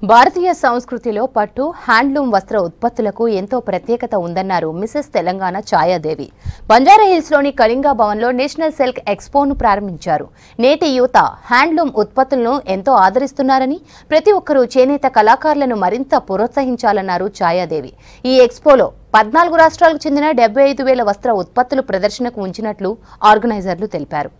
భారతీయ సంస్కృతిలో పట్టు హ్యాండ్లూమ్ వస్త్ర ఉత్పత్తులకు ఎంతో ప్రత్యేకత ఉందన్నారు మిసెస్ తెలంగాణ ఛాయాదేవి. బంజారాహిల్స్లోని కళింగా భవన్లో నేషనల్ సిల్క్ ఎక్స్పోను ప్రారంభించారు. నేటి యువత హ్యాండ్లూమ్ ఉత్పత్తులను ఎంతో ఆదరిస్తున్నారని, ప్రతి ఒక్కరూ చేనేత కళాకారులను మరింత ప్రోత్సహించాలన్నారు ఛాయాదేవి. ఈ ఎక్స్పోలో 14 రాష్ట్రాలకు చెందిన 75,000 వస్త్ర ఉత్పత్తులు ప్రదర్శనకు ఉంచినట్లు ఆర్గనైజర్లు తెలిపారు.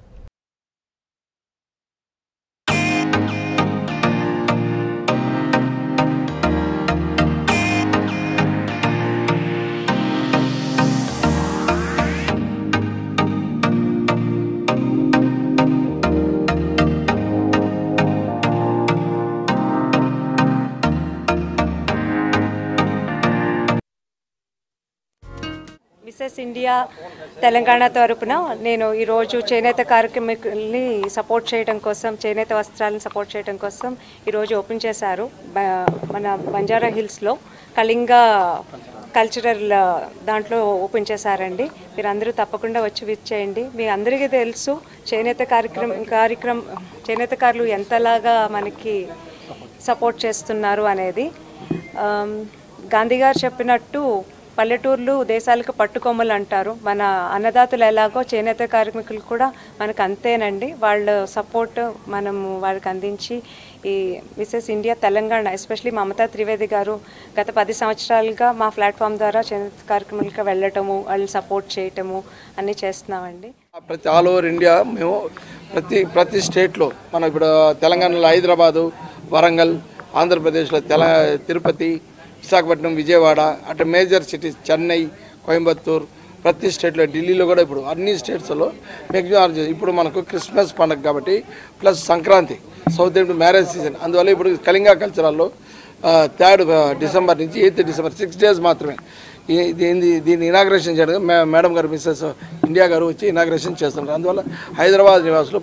మిసెస్ ఇండియా తెలంగాణ తరపున నేను ఈరోజు చేనేత కార్యక్రమాన్ని సపోర్ట్ చేయడం కోసం, చేనేత వస్త్రాలను సపోర్ట్ చేయడం కోసం ఈరోజు ఓపెన్ చేశారు. మన బంజారా హిల్స్లో కళింగా కల్చరల్ దాంట్లో ఓపెన్ చేశారండి. మీరు అందరూ తప్పకుండా వచ్చి విజిట్ చేయండి. మీ అందరికీ తెలుసు చేనేతకారులు ఎంతలాగా మనకి సపోర్ట్ చేస్తున్నారు అనేది. గాంధీ గారు చెప్పినట్టు పల్లెటూర్లు దేశాలకు పట్టుకొమ్మలు అంటారు. మన అన్నదాతలు ఎలాగో చేనేత కార్మికులు కూడా మనకు అంతేనండి. వాళ్ళ సపోర్ట్ మనము వాళ్ళకి అందించి ఈ Mrs India Telangana especially Mamata Trivedi గారు గత 10 సంవత్సరాలుగా మా ప్లాట్ఫామ్ ద్వారా చేనేత కార్యక్రమాలకు వెళ్ళటము, వాళ్ళని సపోర్ట్ చేయటము అన్నీ చేస్తున్నామండి. ఆల్ ఓవర్ ఇండియా మేము ప్రతి స్టేట్లో మన ఇప్పుడు తెలంగాణలో హైదరాబాదు, వరంగల్, ఆంధ్రప్రదేశ్లో తిరుపతి, విశాఖపట్నం, విజయవాడ, అటు మేజర్ సిటీస్ చెన్నై, కోయంబత్తూరు, ప్రతి స్టేట్లో, ఢిల్లీలో కూడా ఇప్పుడు అన్ని స్టేట్స్లో మ్యాక్సిమం ఇప్పుడు మనకు క్రిస్మస్ పండుగ కాబట్టి plus Sankranti, south Indian marriage season, అందువల్ల ఇప్పుడు కళింగా కల్చరల్లో 3 డిసెంబర్ నుంచి 8 డిసెంబర్ 6 డేస్ మాత్రమే దీన్ని ఇనాగ్రేషన్ చేయడం మేడం గారు మిసెస్ ఇండియా గారు వచ్చి ఇనాగ్రేషన్ చేస్తున్నారు. అందువల్ల హైదరాబాద్ నివాసులు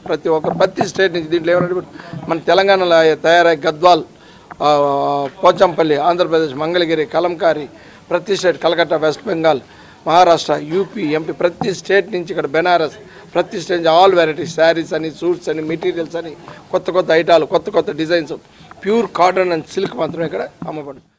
ప్రతి స్టేట్ నుంచి దీంట్లో ఏమంటే మన తెలంగాణలో తయారై గద్వాల్, పోచంపల్లి, ఆంధ్రప్రదేశ్, మంగళగిరి, కలంకారీ, ప్రతి state, Calcutta, west Bengal, Maharashtra, UP, MP, ప్రతి స్టేట్ నుంచి ఇక్కడ బెనారస్, ప్రతి స్టేట్ నుంచి ఆల్ వెరైటీస్, శారీస్ అని, సూట్స్ అని, మెటీరియల్స్ అని, కొత్త ఐటాలు, కొత్త designs, pure cotton and silk మాత్రమే ఇక్కడ అమ్మబడుతుంది.